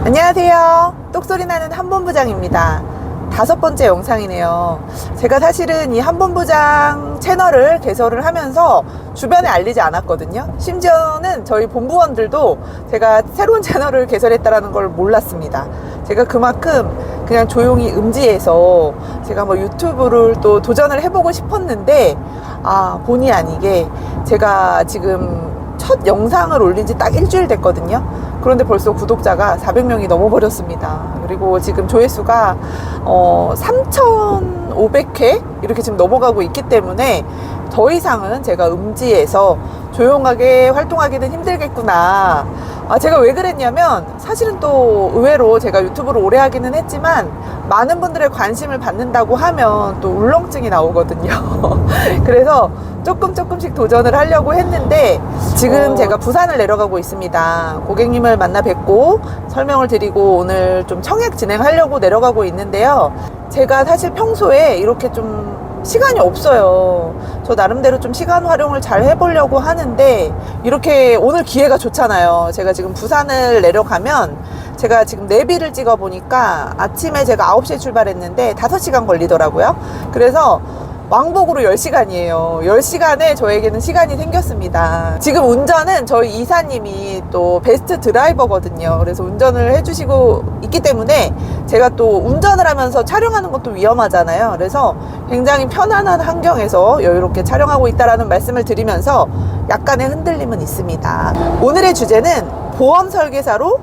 안녕하세요. 똑소리 나는 한본부장입니다. 5번째 영상이네요. 제가 사실은 이 한본부장 채널을 개설을 하면서 주변에 알리지 않았거든요. 심지어는 저희 본부원들도 제가 새로운 채널을 개설했다는 걸 몰랐습니다. 제가 그만큼 그냥 조용히 음지에서 제가 뭐 유튜브를 또 도전을 해보고 싶었는데 본의 아니게 제가 지금 첫 영상을 올린 지 딱 일주일 됐거든요. 그런데 벌써 구독자가 400명이 넘어버렸습니다. 그리고 지금 조회수가 3,500회 이렇게 지금 넘어가고 있기 때문에 더 이상은 제가 음지에서 조용하게 활동하기는 힘들겠구나. 제가 왜 그랬냐면 사실은 또 의외로 제가 유튜브를 오래 하기는 했지만 많은 분들의 관심을 받는다고 하면 또 울렁증이 나오거든요. 그래서 조금씩 도전을 하려고 했는데 지금 제가 부산을 내려가고 있습니다. 고객님을 만나 뵙고 설명을 드리고 오늘 좀 청약 진행하려고 내려가고 있는데요. 제가 사실 평소에 이렇게 좀 시간이 없어요. 저 나름대로 좀 시간 활용을 잘 해보려고 하는데 이렇게 오늘 기회가 좋잖아요. 제가 지금 부산을 내려가면 제가 지금 내비를 찍어 보니까 아침에 제가 9시에 출발했는데 5시간 걸리더라고요. 그래서 왕복으로 10시간이에요. 10시간에 저에게는 시간이 생겼습니다. 지금 운전은 저희 이사님이 또 베스트 드라이버거든요. 그래서 운전을 해주시고 있기 때문에 제가 또 운전을 하면서 촬영하는 것도 위험하잖아요. 그래서 굉장히 편안한 환경에서 여유롭게 촬영하고 있다는 말씀을 드리면서 약간의 흔들림은 있습니다. 오늘의 주제는 보험 설계사로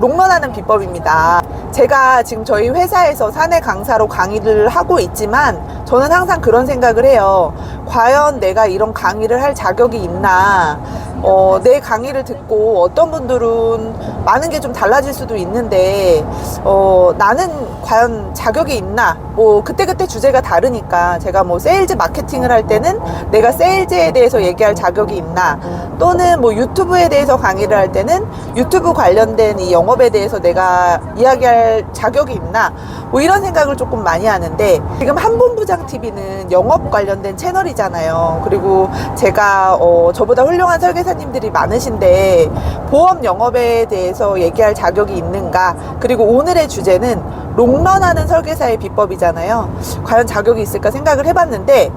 롱런하는 비법입니다. 제가 지금 저희 회사에서 사내 강사로 강의를 하고 있지만 저는 항상 그런 생각을 해요. 과연 내가 이런 강의를 할 자격이 있나? 내 강의를 듣고 어떤 분들은 많은 게 좀 달라질 수도 있는데 나는 과연 자격이 있나? 뭐 그때그때 주제가 다르니까 제가 뭐 세일즈 마케팅을 할 때는 내가 세일즈에 대해서 얘기할 자격이 있나? 또는 뭐 유튜브에 대해서 강의를 할 때는 유튜브 관련된 이 영업에 대해서 내가 이야기할 자격이 있나? 뭐 이런 생각을 조금 많이 하는데 지금 한본부장 TV는 영업 관련된 채널이잖아요. 그리고 제가 저보다 훌륭한 설계사님들이 많으신데 보험 영업에 대해서 얘기할 자격이 있는가? 그리고 오늘의 주제는 롱런하는 설계사의 비법이잖아요. 과연 자격이 있을까 생각을 해봤는데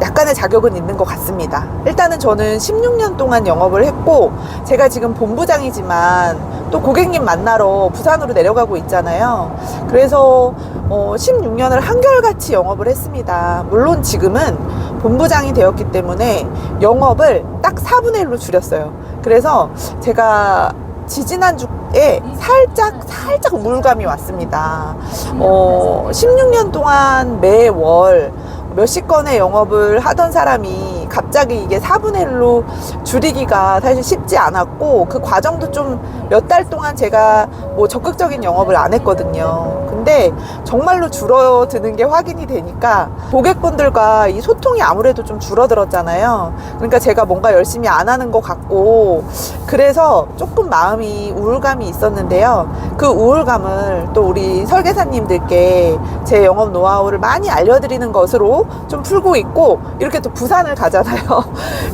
약간의 자격은 있는 것 같습니다. 일단은 저는 16년 동안 영업을 했고 제가 지금 본부장이지만 또 고객님 만나러 부산으로 내려가고 있잖아요. 그래서 16년을 한결같이 영업을 했습니다. 물론 지금은 본부장이 되었기 때문에 영업을 딱 4분의 1로 줄였어요. 그래서 제가 지지난주에 살짝 우울감이 왔습니다. 16년 동안 매월 몇십 건의 영업을 하던 사람이 갑자기 이게 4분의 1로 줄이기가 사실 쉽지 않았고 그 과정도 좀 몇 달 동안 제가 뭐 적극적인 영업을 안 했거든요. 근데 정말로 줄어드는 게 확인이 되니까 고객분들과 이 소통이 아무래도 좀 줄어들었잖아요. 그러니까 제가 뭔가 열심히 안 하는 것 같고 그래서 조금 마음이 우울감이 있었는데요. 그 우울감을 또 우리 설계사님들께 제 영업 노하우를 많이 알려드리는 것으로 좀 풀고 있고 이렇게 또 부산을 가잖아요.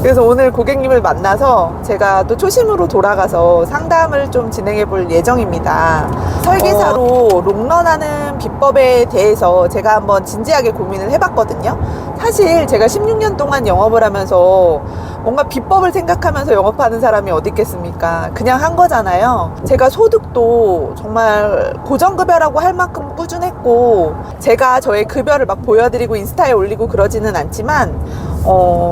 그래서 오늘 고객님을 만나서 제가 또 초심으로 돌아가서 상담을 좀 진행해 볼 예정입니다. 설계사로 롱런하는 비법에 대해서 제가 한번 진지하게 고민을 해봤거든요. 사실 제가 16년 동안 영업을 하면서 뭔가 비법을 생각하면서 영업하는 사람이 어디 있겠습니까? 그냥 한 거잖아요. 제가 소득도 정말 고정급여라고 할 만큼 꾸준했고 제가 저의 급여를 막 보여드리고 인스타에 올리고 그러지는 않지만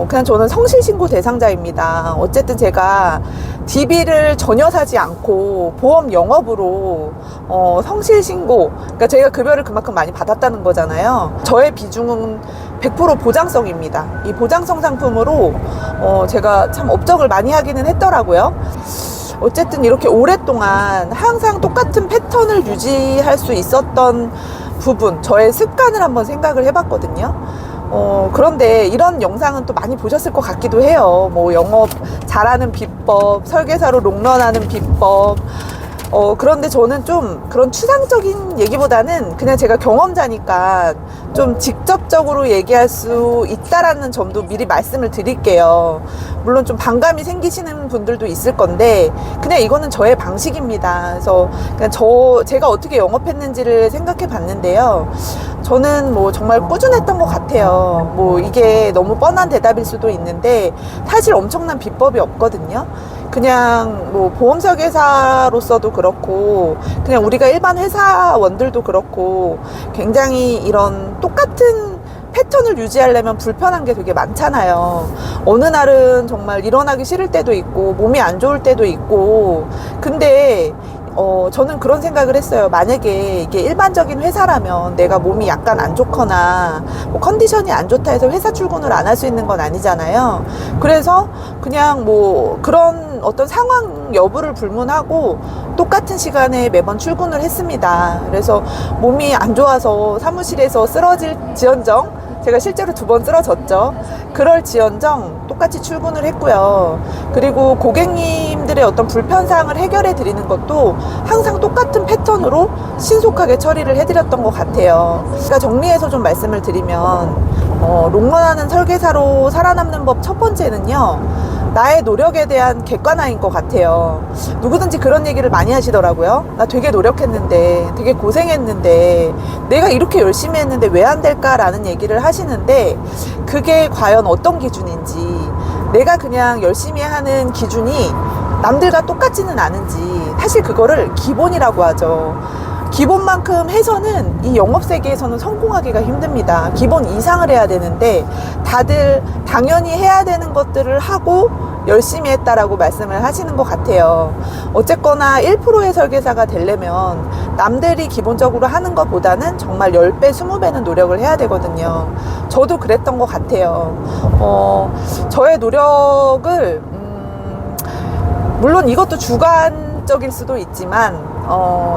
그냥 저는 성실신고 대상자입니다. 어쨌든 제가 DB를 전혀 사지 않고 보험 영업으로 성실신고, 그러니까 제가 급여를 그만큼 많이 받았다는 거잖아요. 저의 비중은 100% 보장성입니다. 이 보장성 상품으로 제가 참 업적을 많이 하기는 했더라고요. 어쨌든 이렇게 오랫동안 항상 똑같은 패턴을 유지할 수 있었던 부분, 저의 습관을 한번 생각을 해봤거든요. 그런데 이런 영상은 또 많이 보셨을 것 같기도 해요. 뭐 영업 잘하는 비법, 설계사로 롱런하는 비법, 그런데 저는 좀 그런 추상적인 얘기보다는 그냥 제가 경험자니까 좀 직접적으로 얘기할 수 있다라는 점도 미리 말씀을 드릴게요. 물론 좀 반감이 생기시는 분들도 있을 건데 그냥 이거는 저의 방식입니다. 그래서 그냥 제가 어떻게 영업했는지를 생각해 봤는데요. 저는 뭐 정말 꾸준했던 것 같아요. 뭐 이게 너무 뻔한 대답일 수도 있는데 사실 엄청난 비법이 없거든요. 그냥 뭐 보험 설계사로서도 그렇고 그냥 우리가 일반 회사원들도 그렇고 굉장히 이런 똑같은 패턴을 유지하려면 불편한 게 되게 많잖아요. 어느 날은 정말 일어나기 싫을 때도 있고 몸이 안 좋을 때도 있고 근데 저는 그런 생각을 했어요. 만약에 이게 일반적인 회사라면 내가 몸이 약간 안 좋거나 뭐 컨디션이 안 좋다 해서 회사 출근을 안 할 수 있는 건 아니잖아요. 그래서 그냥 뭐 그런 어떤 상황 여부를 불문하고 똑같은 시간에 매번 출근을 했습니다. 그래서 몸이 안 좋아서 사무실에서 쓰러질지언정 제가 실제로 2번 쓰러졌죠. 그럴지언정 똑같이 출근을 했고요. 그리고 고객님들의 어떤 불편사항을 해결해 드리는 것도 항상 똑같은 패턴으로 신속하게 처리를 해드렸던 것 같아요. 그러니까 정리해서 좀 말씀을 드리면 롱런하는 설계사로 살아남는 법 첫 번째는요. 나의 노력에 대한 객관화인 것 같아요. 누구든지 그런 얘기를 많이 하시더라고요. 나 되게 노력했는데, 되게 고생했는데, 내가 이렇게 열심히 했는데 왜 안 될까라는 얘기를 하시는데, 그게 과연 어떤 기준인지, 내가 그냥 열심히 하는 기준이 남들과 똑같지는 않은지, 사실 그거를 기본이라고 하죠. 기본만큼 해서는 이 영업 세계에서는 성공하기가 힘듭니다. 기본 이상을 해야 되는데 다들 당연히 해야 되는 것들을 하고 열심히 했다라고 말씀을 하시는 것 같아요. 어쨌거나 1%의 설계사가 되려면 남들이 기본적으로 하는 것보다는 정말 10배, 20배는 노력을 해야 되거든요. 저도 그랬던 것 같아요. 저의 노력을 물론 이것도 주관적일 수도 있지만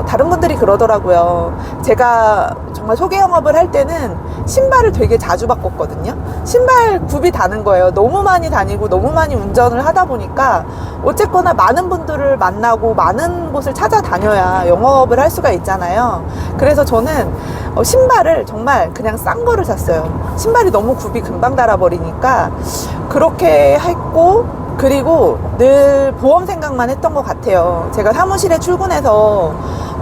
다른 분들이 그러더라고요. 제가 정말 소개 영업을 할 때는 신발을 되게 자주 바꿨거든요. 신발 굽이 다는 거예요. 너무 많이 다니고 너무 많이 운전을 하다 보니까 어쨌거나 많은 분들을 만나고 많은 곳을 찾아다녀야 영업을 할 수가 있잖아요. 그래서 저는 신발을 정말 그냥 싼 거를 샀어요. 신발이 너무 굽이 금방 달아버리니까 그렇게 했고 그리고 늘 보험 생각만 했던 것 같아요. 제가 사무실에 출근해서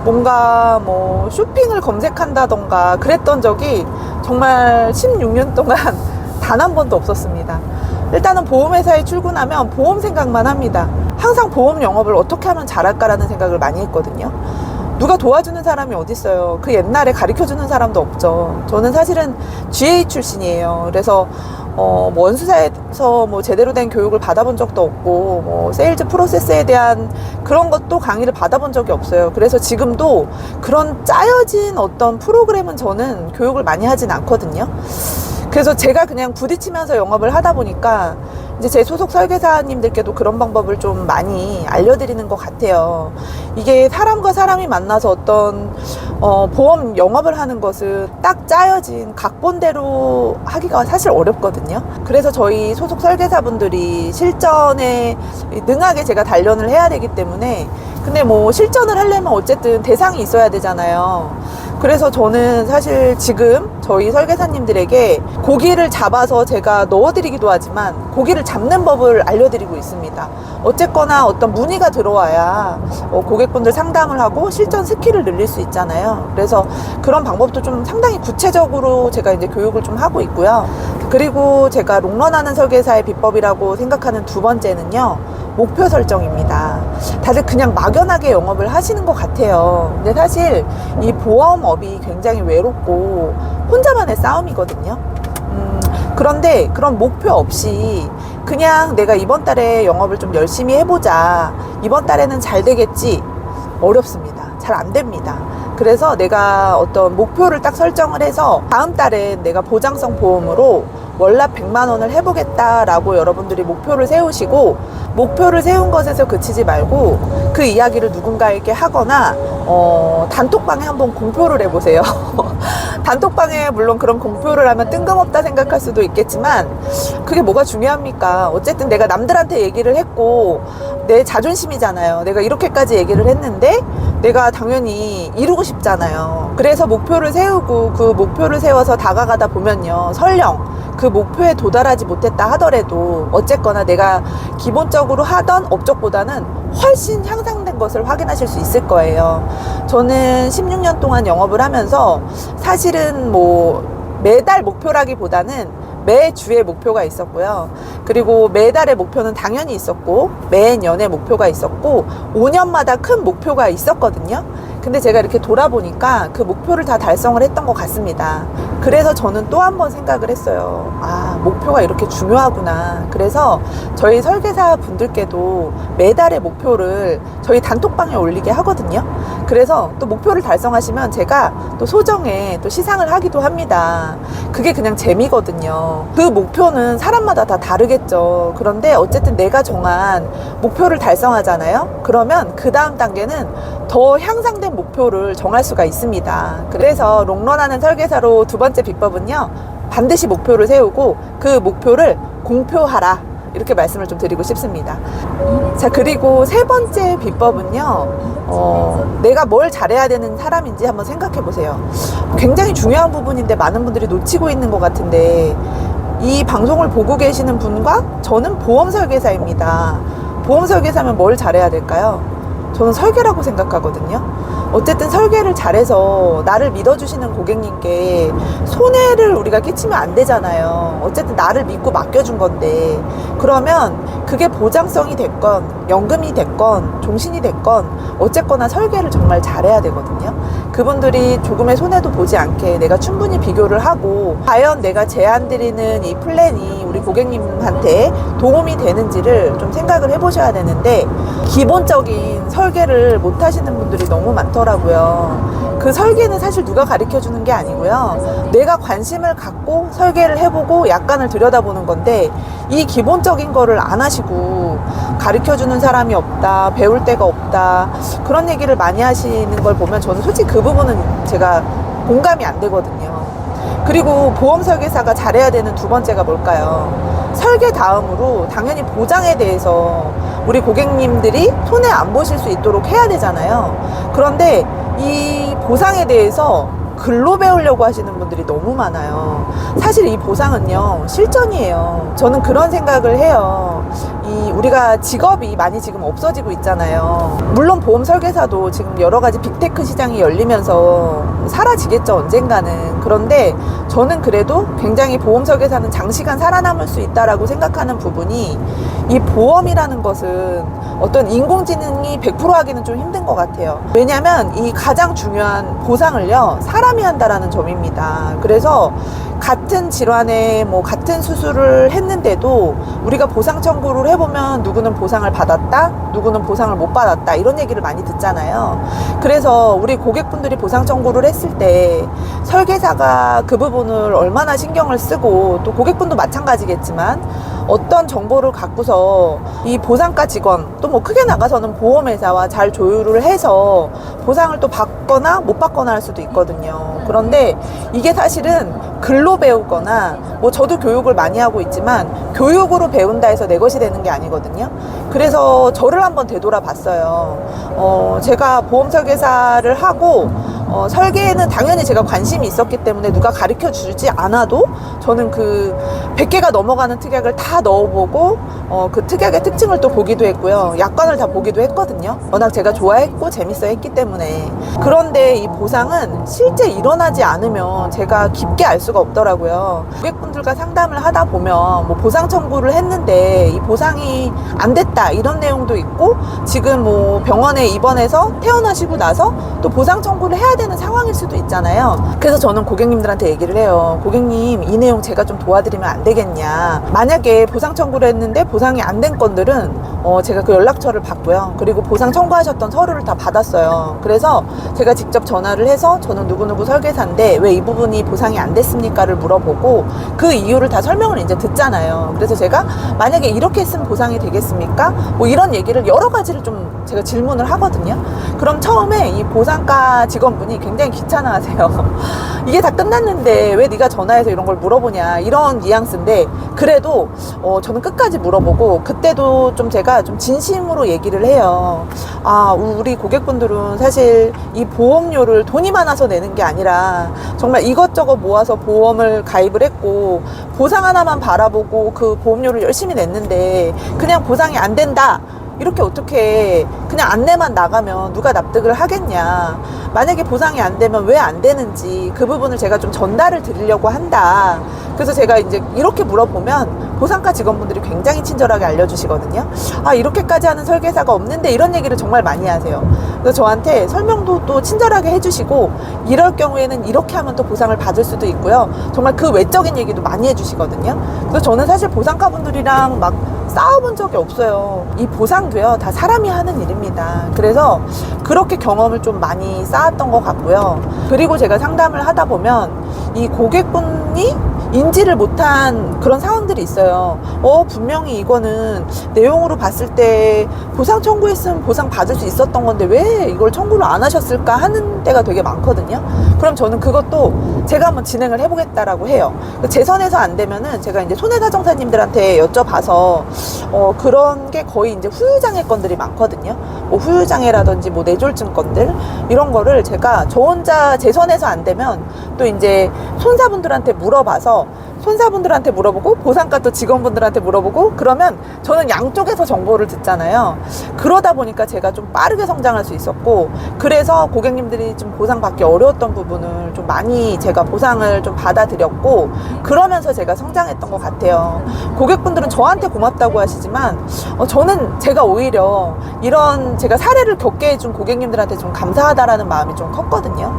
뭔가 뭐 쇼핑을 검색한다던가 그랬던 적이 정말 16년 동안 단 한 번도 없었습니다. 일단은 보험회사에 출근하면 보험 생각만 합니다. 항상 보험 영업을 어떻게 하면 잘할까라는 생각을 많이 했거든요. 누가 도와주는 사람이 어딨어요. 그 옛날에 가르쳐주는 사람도 없죠. 저는 사실은 GA 출신이에요. 그래서 뭐 원수사에서 뭐 제대로 된 교육을 받아본 적도 없고 뭐 세일즈 프로세스에 대한 그런 것도 강의를 받아본 적이 없어요. 그래서 지금도 그런 짜여진 어떤 프로그램은 저는 교육을 많이 하진 않거든요. 그래서 제가 그냥 부딪히면서 영업을 하다 보니까 이제 제 소속 설계사님들께도 그런 방법을 좀 많이 알려드리는 것 같아요. 이게 사람과 사람이 만나서 어떤 보험 영업을 하는 것은 딱 짜여진 각본대로 하기가 사실 어렵거든요. 그래서 저희 소속 설계사분들이 실전에 능하게 제가 단련을 해야 되기 때문에 근데 뭐 실전을 하려면 어쨌든 대상이 있어야 되잖아요. 그래서 저는 사실 지금 저희 설계사님들에게 고기를 잡아서 제가 넣어드리기도 하지만 고기를 잡는 법을 알려드리고 있습니다. 어쨌거나 어떤 문의가 들어와야 고객분들 상담을 하고 실전 스킬을 늘릴 수 있잖아요. 그래서 그런 방법도 좀 상당히 구체적으로 제가 이제 교육을 좀 하고 있고요. 그리고 제가 롱런하는 설계사의 비법이라고 생각하는 두 번째는요. 목표 설정입니다. 다들 그냥 막연하게 영업을 하시는 것 같아요. 근데 사실 이 보험업이 굉장히 외롭고 혼자만의 싸움이거든요. 그런데 그런 목표 없이 그냥 내가 이번 달에 영업을 좀 열심히 해보자. 이번 달에는 잘 되겠지. 어렵습니다. 잘 안 됩니다. 그래서 내가 어떤 목표를 딱 설정을 해서 다음 달에 내가 보장성 보험으로 월납 100만 원을 해보겠다라고 여러분들이 목표를 세우시고 목표를 세운 것에서 그치지 말고 그 이야기를 누군가에게 하거나 단톡방에 한번 공표를 해보세요. 단톡방에 물론 그런 공표를 하면 뜬금없다 생각할 수도 있겠지만 그게 뭐가 중요합니까? 어쨌든 내가 남들한테 얘기를 했고 내 자존심이잖아요. 내가 이렇게까지 얘기를 했는데 내가 당연히 이루고 싶잖아요. 그래서 목표를 세우고 그 목표를 세워서 다가가다 보면요, 설령 그 목표에 도달하지 못했다 하더라도 어쨌거나 내가 기본적으로 하던 업적보다는 훨씬 향상된 것을 확인하실 수 있을 거예요. 저는 16년 동안 영업을 하면서 사실은 뭐 매달 목표라기보다는 매주의 목표가 있었고요. 그리고 매달의 목표는 당연히 있었고, 매년의 목표가 있었고, 5년마다 큰 목표가 있었거든요. 근데 제가 이렇게 돌아보니까 그 목표를 다 달성을 했던 것 같습니다. 그래서 저는 또 한 번 생각을 했어요. 아, 목표가 이렇게 중요하구나. 그래서 저희 설계사 분들께도 매달의 목표를 저희 단톡방에 올리게 하거든요. 그래서 또 목표를 달성하시면 제가 또 소정에 또 시상을 하기도 합니다. 그게 그냥 재미거든요. 그 목표는 사람마다 다 다르겠죠. 그런데 어쨌든 내가 정한 목표를 달성하잖아요. 그러면 그 다음 단계는 더 향상된 목표를 정할 수가 있습니다. 그래서 롱런하는 설계사로 두 번째 비법은요, 반드시 목표를 세우고 그 목표를 공표하라, 이렇게 말씀을 좀 드리고 싶습니다. 자, 그리고 세 번째 비법은요, 내가 뭘 잘해야 되는 사람인지 한번 생각해 보세요. 굉장히 중요한 부분인데 많은 분들이 놓치고 있는 것 같은데, 이 방송을 보고 계시는 분과 저는 보험 설계사입니다. 보험 설계사면 뭘 잘해야 될까요? 저는 설계라고 생각하거든요. 어쨌든 설계를 잘해서 나를 믿어주시는 고객님께 손해를 우리가 끼치면 안 되잖아요. 어쨌든 나를 믿고 맡겨준 건데, 그러면 그게 보장성이 됐건 연금이 됐건 종신이 됐건 어쨌거나 설계를 정말 잘해야 되거든요. 그분들이 조금의 손해도 보지 않게 내가 충분히 비교를 하고 과연 내가 제안드리는 이 플랜이 우리 고객님한테 도움이 되는지를 좀 생각을 해보셔야 되는데, 기본적인 설계를 못 하시는 분들이 너무 많더라고요. 그 설계는 사실 누가 가르쳐 주는 게 아니고요, 내가 관심을 갖고 설계를 해보고 약관을 들여다보는 건데, 이 기본적인 거를 안 하시고 가르쳐 주는 사람이 없다, 배울 데가 없다, 그런 얘기를 많이 하시는 걸 보면 저는 솔직히 그 부분은 제가 공감이 안 되거든요. 그리고 보험 설계사가 잘해야 되는 두 번째가 뭘까요? 설계 다음으로 당연히 보장에 대해서 우리 고객님들이 손해 안 보실 수 있도록 해야 되잖아요. 그런데 이 보상에 대해서 글로 배우려고 하시는 분들이 너무 많아요. 사실 이 보상은요, 실전이에요. 저는 그런 생각을 해요. 우리가 직업이 많이 지금 없어지고 있잖아요. 물론 보험 설계사도 지금 여러 가지 빅테크 시장이 열리면서 사라지겠죠, 언젠가는. 그런데 저는 그래도 굉장히 보험 설계사는 장시간 살아남을 수 있다라고 생각하는 부분이, 이 보험이라는 것은 어떤 인공지능이 100% 하기는 좀 힘든 것 같아요. 왜냐하면 이 가장 중요한 보상을요, 사람이 한다라는 점입니다. 그래서 같은 질환에 뭐 같은 수술을 했는데도 우리가 보상 청구를 해보면 누구는 보상을 받았다, 누구는 보상을 못 받았다, 이런 얘기를 많이 듣잖아요. 그래서 우리 고객분들이 보상 청구를 했을 때 설계사가 그 부분을 얼마나 신경을 쓰고, 또 고객분도 마찬가지겠지만 어떤 정보를 갖고서 이 보상가 직원, 또 뭐 크게 나가서는 보험회사와 잘 조율을 해서 보상을 또 받거나 못 받거나 할 수도 있거든요. 그런데 이게 사실은 글로 배우거나, 뭐 저도 교육을 많이 하고 있지만 교육으로 배운다 해서 내 것이 되는 게 아니거든요. 그래서 저를 한번 되돌아 봤어요. 제가 보험 설계사를 하고 설계에는 당연히 제가 관심이 있었기 때문에 누가 가르쳐 주지 않아도 저는 그 100개가 넘어가는 특약을 다 넣어보고 그 특약의 특징을 또 보기도 했고요. 약관을 다 보기도 했거든요. 워낙 제가 좋아했고 재밌어 했기 때문에. 그런데 이 보상은 실제 일어나지 않으면 제가 깊게 알 수가 없더라고요. 고객분들과 상담을 하다 보면 뭐 보상 청구를 했는데 이 보상이 안 됐다, 이런 내용도 있고, 지금 뭐 병원에 입원해서 퇴원하시고 나서 또 보상 청구를 해야 되는 상황일 수도 있잖아요. 그래서 저는 고객님들한테 얘기를 해요. 고객님, 이 내용 제가 좀 도와드리면 안 되겠냐. 만약에 보상 청구를 했는데 보상이 안 된 건들은 제가 그 연락처를 받고요. 그리고 보상 청구하셨던 서류를 다 받았어요. 그래서 제가 직접 전화를 해서 저는 누구누구 설계사인데 왜 이 부분이 보상이 안 됐습니까를 물어보고 그 이유를 다 설명을 이제 듣잖아요. 그래서 제가 만약에 이렇게 했으면 보상이 되겠습니까? 뭐 이런 얘기를 여러 가지를 좀 제가 질문을 하거든요. 그럼 처음에 이 보상과 직원분이 굉장히 귀찮아하세요. 이게 다 끝났는데 왜 네가 전화해서 이런 걸 물어보냐, 이런 뉘앙스인데, 그래도 저는 끝까지 물어보고, 그때도 좀 제가 좀 진심으로 얘기를 해요. 아, 우리 고객분들은 사실 이 보험료를 돈이 많아서 내는 게 아니라 정말 이것저것 모아서 보험을 가입을 했고 보상 하나만 바라보고 그 보험료를 열심히 냈는데 그냥 보상이 안 된다, 이렇게 어떻게 그냥 안내만 나가면 누가 납득을 하겠냐. 만약에 보상이 안 되면 왜 안 되는지 그 부분을 제가 좀 전달을 드리려고 한다. 그래서 제가 이제 이렇게 물어보면 보상과 직원분들이 굉장히 친절하게 알려주시거든요. 아, 이렇게까지 하는 설계사가 없는데, 이런 얘기를 정말 많이 하세요. 그래서 저한테 설명도 또 친절하게 해주시고, 이럴 경우에는 이렇게 하면 또 보상을 받을 수도 있고요. 정말 그 외적인 얘기도 많이 해주시거든요. 그래서 저는 사실 보상가 분들이랑 막 싸워본 적이 없어요. 이 보상도요, 다 사람이 하는 일입니다. 그래서 그렇게 경험을 좀 많이 쌓았던 것 같고요. 그리고 제가 상담을 하다 보면 이 고객분이 인지를 못한 그런 상황들이 있어요. 분명히 이거는 내용으로 봤을 때 보상 청구했으면 보상 받을 수 있었던 건데 왜 이걸 청구를 안 하셨을까 하는 때가 되게 많거든요. 그럼 저는 그것도 제가 한번 진행을 해보겠다라고 해요. 제 선에서 안 되면은 제가 이제 손해사정사님들한테 여쭤봐서 그런 게 거의 이제 후유장애 건들이 많거든요. 뭐 후유장애라든지 뭐 뇌졸중 건들, 이런 거를 제가 저 혼자 제 선에서 안 되면 또 이제 손사분들한테 물어봐서, 손사분들한테 물어보고 보상가 또 직원분들한테 물어보고, 그러면 저는 양쪽에서 정보를 듣잖아요. 그러다 보니까 제가 좀 빠르게 성장할 수 있었고, 그래서 고객님들이 좀 보상받기 어려웠던 부분을 좀 많이 제가 보상을 좀 받아들였고, 그러면서 제가 성장했던 것 같아요. 고객분들은 저한테 고맙다고 하시지만 저는 제가 오히려 이런 제가 사례를 겪게 해준 고객님들한테 좀 감사하다라는 마음이 좀 컸거든요.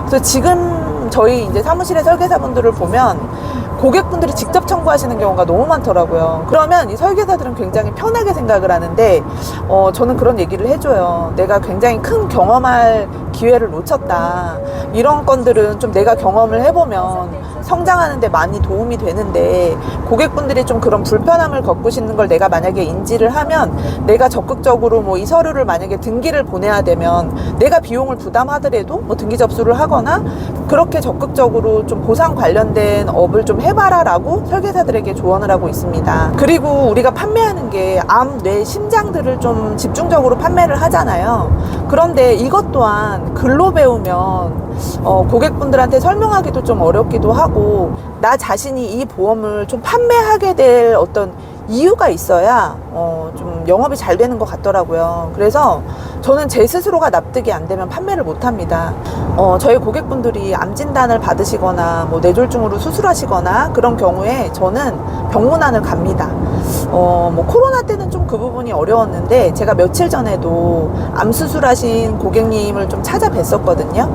그래서 지금 저희 이제 사무실의 설계사분들을 보면 고객분들이 직접 청구하시는 경우가 너무 많더라고요. 그러면 이 설계사들은 굉장히 편하게 생각을 하는데 저는 그런 얘기를 해줘요. 내가 굉장히 큰 경험할 기회를 놓쳤다. 이런 건들은 좀 내가 경험을 해보면 성장하는 데 많이 도움이 되는데, 고객분들이 좀 그런 불편함을 겪으시는 걸 내가 만약에 인지를 하면 내가 적극적으로 뭐 이 서류를 만약에 등기를 보내야 되면 내가 비용을 부담하더라도 뭐 등기 접수를 하거나 그렇게 적극적으로 좀 보상 관련된 업을 좀 해봐라 라고 설계사들에게 조언을 하고 있습니다. 그리고 우리가 판매하는 게 암, 뇌, 심장들을 좀 집중적으로 판매를 하잖아요. 그런데 이것 또한 글로 배우면 고객분들한테 설명하기도 좀 어렵기도 하고, 나 자신이 이 보험을 좀 판매하게 될 어떤 이유가 있어야 좀 영업이 잘 되는 것 같더라고요. 그래서 저는 제 스스로가 납득이 안 되면 판매를 못 합니다. 저희 고객분들이 암 진단을 받으시거나 뭐 뇌졸중으로 수술하시거나 그런 경우에 저는 병문안을 갑니다. 뭐 코로나 때는 좀 그 부분이 어려웠는데, 제가 며칠 전에도 암 수술하신 고객님을 좀 찾아뵀었거든요.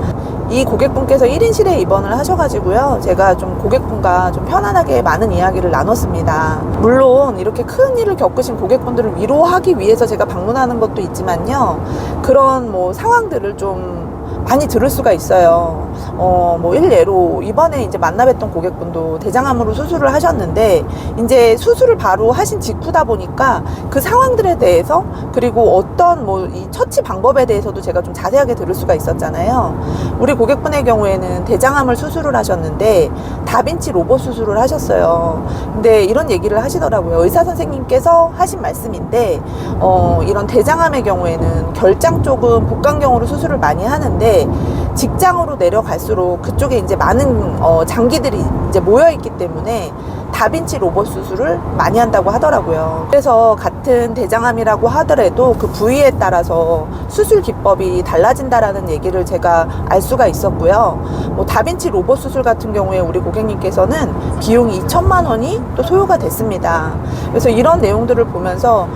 이 고객분께서 1인실에 입원을 하셔가지고요, 제가 좀 고객분과 좀 편안하게 많은 이야기를 나눴습니다. 물론 이렇게 큰 일을 겪으신 고객분들을 위로하기 위해서 제가 방문하는 것도 있지만요, 그런 뭐 상황들을 좀 많이 들을 수가 있어요. 뭐 일례로 이번에 이제 만나뵀던 고객분도 대장암으로 수술을 하셨는데, 이제 수술을 바로 하신 직후다 보니까 그 상황들에 대해서, 그리고 어떤 뭐 이 처치 방법에 대해서도 제가 좀 자세하게 들을 수가 있었잖아요. 우리 고객분의 경우에는 대장암을 수술을 하셨는데 다빈치 로봇 수술을 하셨어요. 근데 이런 얘기를 하시더라고요. 의사 선생님께서 하신 말씀인데, 이런 대장암의 경우에는 결장 쪽은 복강경으로 수술을 많이 하는데 직장으로 내려갈수록 그쪽에 이제 많은 장기들이 이제 모여 있기 때문에 다빈치 로봇 수술을 많이 한다고 하더라고요. 그래서 같은 대장암이라고 하더라도 그 부위에 따라서 수술 기법이 달라진다라는 얘기를 제가 알 수가 있었고요. 뭐 다빈치 로봇 수술 같은 경우에 우리 고객님께서는 비용이 2천만 원이 또 소요가 됐습니다. 그래서 이런 내용들을 보면서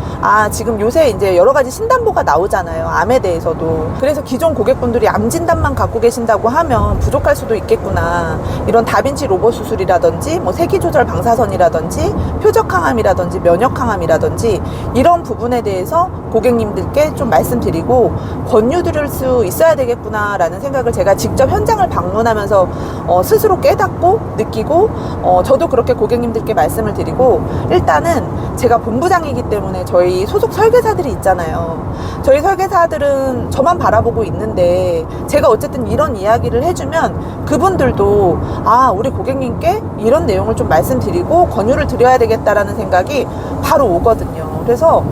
지금 요새 이제 여러 가지 신담보가 나오잖아요. 암에 대해서도. 그래서 기존 고객분들이 암 진단만 갖고 계신다고 하면 부족할 수도 있겠구나. 이런 다빈치 로봇 수술이라든지 뭐 세기 조절 방사 방사선이라든지 표적 항암이라든지 면역 항암이라든지 이런 부분에 대해서 고객님들께 좀 말씀드리고 권유 드릴 수 있어야 되겠구나라는 생각을 제가 직접 현장을 방문하면서 스스로 깨닫고 느끼고 저도 그렇게 고객님들께 말씀을 드리고, 일단은 제가 본부장이기 때문에 저희 소속 설계사들이 있잖아요. 저희 설계사들은 저만 바라보고 있는데 제가 어쨌든 이런 이야기를 해주면 그분들도 우리 고객님께 이런 내용을 좀 말씀드리고 권유를 드려야 되겠다라는 생각이 바로 오거든요. 그래서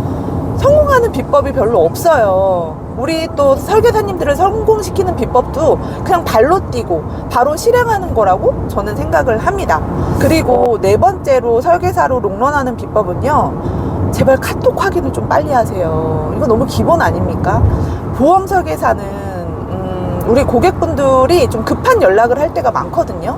성공하는 비법이 별로 없어요. 우리 또 설계사님들을 성공시키는 비법도 그냥 발로 뛰고 바로 실행하는 거라고 저는 생각을 합니다. 그리고 네 번째로 설계사로 롱런하는 비법은요, 제발 카톡 확인을 좀 빨리 하세요. 이거 너무 기본 아닙니까? 보험 설계사는 우리 고객분들이 좀 급한 연락을 할 때가 많거든요.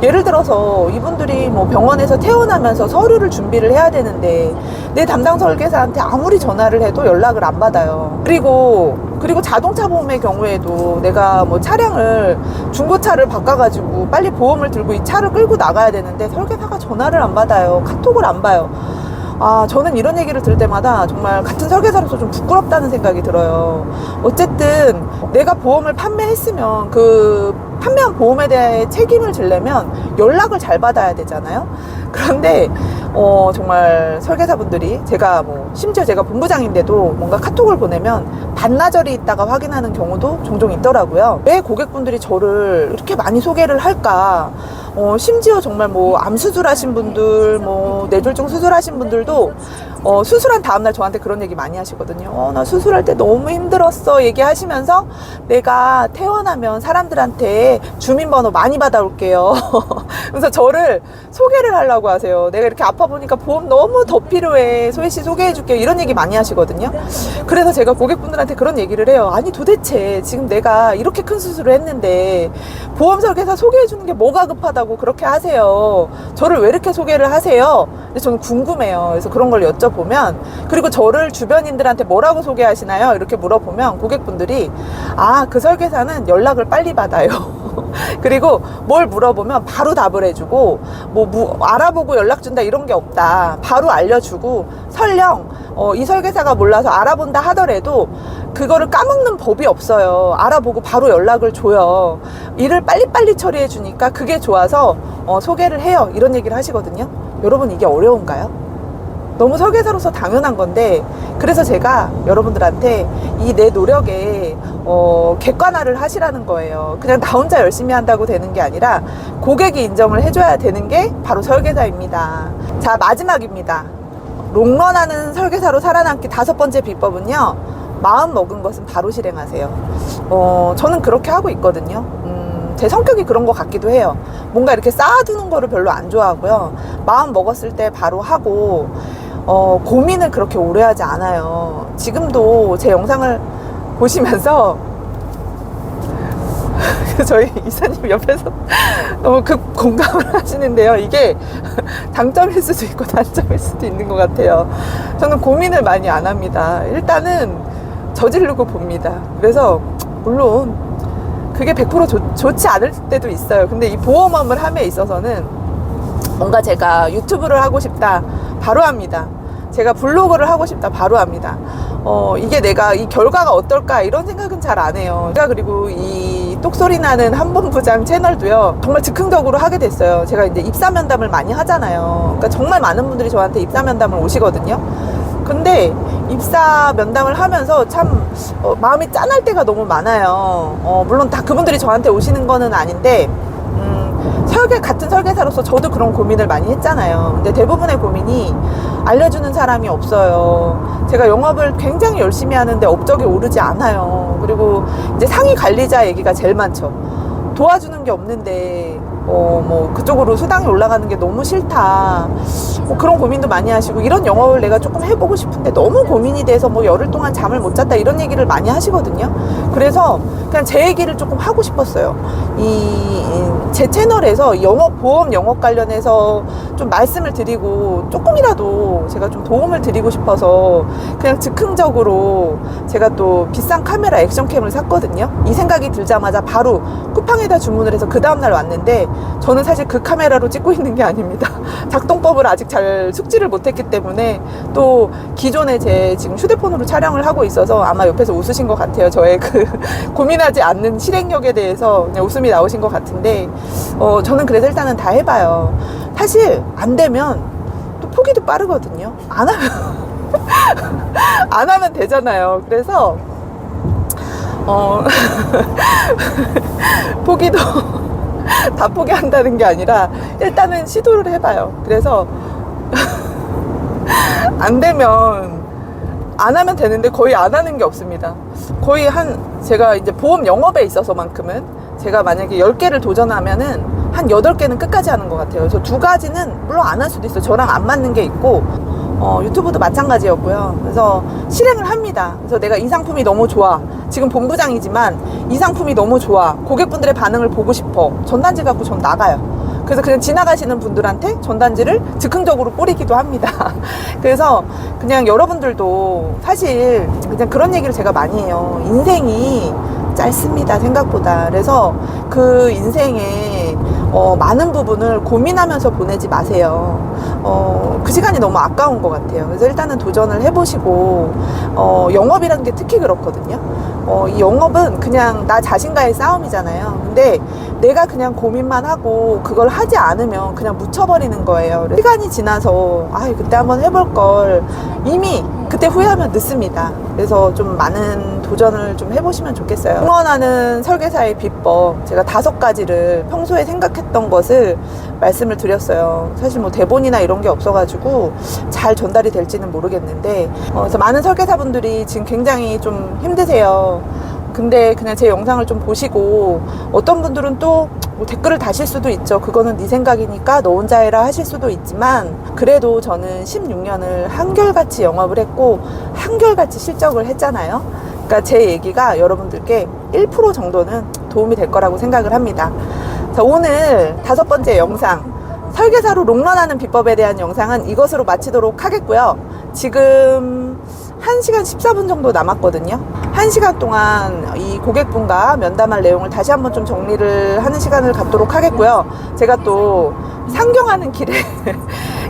예를 들어서 이분들이 뭐 병원에서 퇴원하면서 서류를 준비를 해야 되는데 내 담당 설계사한테 아무리 전화를 해도 연락을 안 받아요. 그리고 자동차 보험의 경우에도 내가 뭐 차량을 중고차를 바꿔가지고 빨리 보험을 들고 이 차를 끌고 나가야 되는데 설계사가 전화를 안 받아요. 카톡을 안 봐요. 저는 이런 얘기를 들을 때마다 정말 같은 설계사로서 좀 부끄럽다는 생각이 들어요. 어쨌든 내가 보험을 판매했으면 그 판매한 보험에 대해 책임을 지려면 연락을 잘 받아야 되잖아요. 그런데 정말 설계사분들이 심지어 제가 본부장인데도 뭔가 카톡을 보내면 반나절이 있다가 확인하는 경우도 종종 있더라고요. 왜 고객분들이 저를 이렇게 많이 소개를 할까? 심지어 정말 뭐 암 수술하신 분들, 뭐 뇌졸중 수술하신 분들도 수술한 다음날 저한테 그런 얘기 많이 하시거든요. 나 수술할 때 너무 힘들었어 얘기하시면서 내가 퇴원하면 사람들한테 주민번호 많이 받아올게요. 그래서 저를 소개를 하려고 하세요. 내가 이렇게 아파 보니까 보험 너무 더 필요해, 소희씨 소개해줄게요, 이런 얘기 많이 하시거든요. 그래서 제가 고객분들한테 그런 얘기를 해요. 아니 도대체 지금 내가 이렇게 큰 수술을 했는데 보험 설계사 소개해주는 게 뭐가 급하다고 그렇게 하세요? 저를 왜 이렇게 소개를 하세요? 근데 저는 궁금해요. 그래서 그런 걸 여쭤보면, 그리고 저를 주변인들한테 뭐라고 소개하시나요? 이렇게 물어보면 고객분들이 그 설계사는 연락을 빨리 받아요. 그리고 뭘 물어보면 바로 답을 해주고 알아보고 연락 준다 이런 게 없다, 바로 알려주고, 설령 이 설계사가 몰라서 알아본다 하더라도 그거를 까먹는 법이 없어요. 알아보고 바로 연락을 줘요. 일을 빨리빨리 처리해 주니까 그게 좋아서 소개를 해요, 이런 얘기를 하시거든요. 여러분, 이게 어려운가요? 너무 설계사로서 당연한 건데, 그래서 제가 여러분들한테 이 내 노력에 객관화를 하시라는 거예요. 그냥 나 혼자 열심히 한다고 되는 게 아니라 고객이 인정을 해줘야 되는 게 바로 설계사입니다. 자, 마지막입니다. 롱런하는 설계사로 살아남기 5번째 비법은요, 마음 먹은 것은 바로 실행하세요. 저는 그렇게 하고 있거든요. 제 성격이 그런 것 같기도 해요. 뭔가 이렇게 쌓아두는 거를 별로 안 좋아하고요. 마음 먹었을 때 바로 하고, 고민을 그렇게 오래 하지 않아요. 지금도 제 영상을 보시면서 저희 이사님 옆에서 너무 공감을 하시는데요. 이게 장점일 수도 있고 단점일 수도 있는 것 같아요. 저는 고민을 많이 안 합니다. 일단은 저지르고 봅니다. 그래서 물론 그게 100% 좋지 않을 때도 있어요. 근데 이 보험업을 함에 있어서는 뭔가 제가 유튜브를 하고 싶다, 바로 합니다. 제가 블로그를 하고 싶다, 바로 합니다. 이게 내가 이 결과가 어떨까 이런 생각은 잘 안 해요. 제가 그리고 이 똑소리 나는 한본부장 채널도요, 정말 즉흥적으로 하게 됐어요. 제가 이제 입사 면담을 많이 하잖아요. 그러니까 정말 많은 분들이 저한테 입사 면담을 오시거든요. 근데 입사 면담을 하면서 참 마음이 짠할 때가 너무 많아요. 물론 다 그분들이 저한테 오시는 거는 아닌데, 같은 설계사로서 저도 그런 고민을 많이 했잖아요. 근데 대부분의 고민이 알려주는 사람이 없어요. 제가 영업을 굉장히 열심히 하는데 업적이 오르지 않아요. 그리고 이제 상위 관리자 얘기가 제일 많죠. 도와주는 게 없는데 그쪽으로 수당이 올라가는 게 너무 싫다, 그런 고민도 많이 하시고, 이런 영업을 내가 조금 해보고 싶은데 너무 고민이 돼서 열흘 동안 잠을 못 잤다, 이런 얘기를 많이 하시거든요. 그래서 그냥 제 얘기를 조금 하고 싶었어요. 제 채널에서 보험 영업 관련해서 좀 말씀을 드리고 조금이라도 제가 좀 도움을 드리고 싶어서 그냥 즉흥적으로 제가 또 비싼 카메라 액션캠을 샀거든요. 이 생각이 들자마자 바로 쿠팡에다 주문을 해서 그 다음날 왔는데, 저는 사실 그 카메라로 찍고 있는 게 아닙니다. 작동법을 아직 잘 숙지를 못했기 때문에, 또 기존에 제 지금 휴대폰으로 촬영을 하고 있어서 아마 옆에서 웃으신 것 같아요. 저의 그 고민하지 않는 실행력에 대해서 그냥 웃음이 나오신 것 같은데, 저는 그래서 일단은 다 해봐요. 사실 안 되면 또 포기도 빠르거든요. 안 하면 되잖아요. 그래서 포기도 다 포기한다는 게 아니라 일단은 시도를 해봐요. 그래서 안 되면 안 하면 되는데 거의 안 하는 게 없습니다. 거의 제가 이제 보험 영업에 있어서만큼은 제가 만약에 10개를 도전하면은 한 8개는 끝까지 하는 것 같아요. 그래서 2가지는 물론 안 할 수도 있어요. 저랑 안 맞는 게 있고, 유튜브도 마찬가지였고요. 그래서 실행을 합니다. 그래서 내가 이 상품이 너무 좋아. 지금 본부장이지만 이 상품이 너무 좋아. 고객분들의 반응을 보고 싶어. 전단지 갖고 전 나가요. 그래서 그냥 지나가시는 분들한테 전단지를 즉흥적으로 뿌리기도 합니다. 그래서 그냥 여러분들도 사실 그냥 그런 얘기를 제가 많이 해요. 인생이 짧습니다, 생각보다. 그래서 그 인생에 많은 부분을 고민하면서 보내지 마세요. 그 시간이 너무 아까운 것 같아요. 그래서 일단은 도전을 해보시고, 영업이라는 게 특히 그렇거든요. 이 영업은 그냥 나 자신과의 싸움이잖아요. 근데 내가 그냥 고민만 하고 그걸 하지 않으면 그냥 묻혀버리는 거예요. 시간이 지나서 그때 한번 해볼 걸, 이미 그때 후회하면 늦습니다. 그래서 좀 많은 도전을 좀 해보시면 좋겠어요. 응원하는 설계사의 비법, 제가 5가지를 평소에 생각했던 것을 말씀을 드렸어요. 사실 뭐 대본이나 이런 게 없어가지고 잘 전달이 될지는 모르겠는데, 그래서 많은 설계사분들이 지금 굉장히 좀 힘드세요. 근데 그냥 제 영상을 좀 보시고, 어떤 분들은 또 뭐 댓글을 다실 수도 있죠. 그거는 네 생각이니까 너 혼자 해라 하실 수도 있지만, 그래도 저는 16년을 한결같이 영업을 했고 한결같이 실적을 했잖아요. 그러니까 제 얘기가 여러분들께 1% 정도는 도움이 될 거라고 생각을 합니다. 자, 오늘 5번째 영상, 설계사로 롱런하는 비법에 대한 영상은 이것으로 마치도록 하겠고요. 지금 1시간 14분 정도 남았거든요. 1시간 동안 이 고객분과 면담할 내용을 다시 한번 좀 정리를 하는 시간을 갖도록 하겠고요. 제가 또 상경하는 길에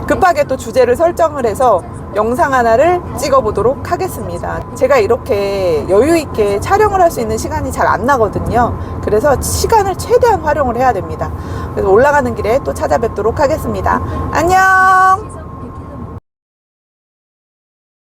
급하게 또 주제를 설정을 해서 영상 하나를 찍어보도록 하겠습니다. 제가 이렇게 여유있게 촬영을 할 수 있는 시간이 잘 안 나거든요. 그래서 시간을 최대한 활용을 해야 됩니다. 그래서 올라가는 길에 또 찾아뵙도록 하겠습니다. 안녕!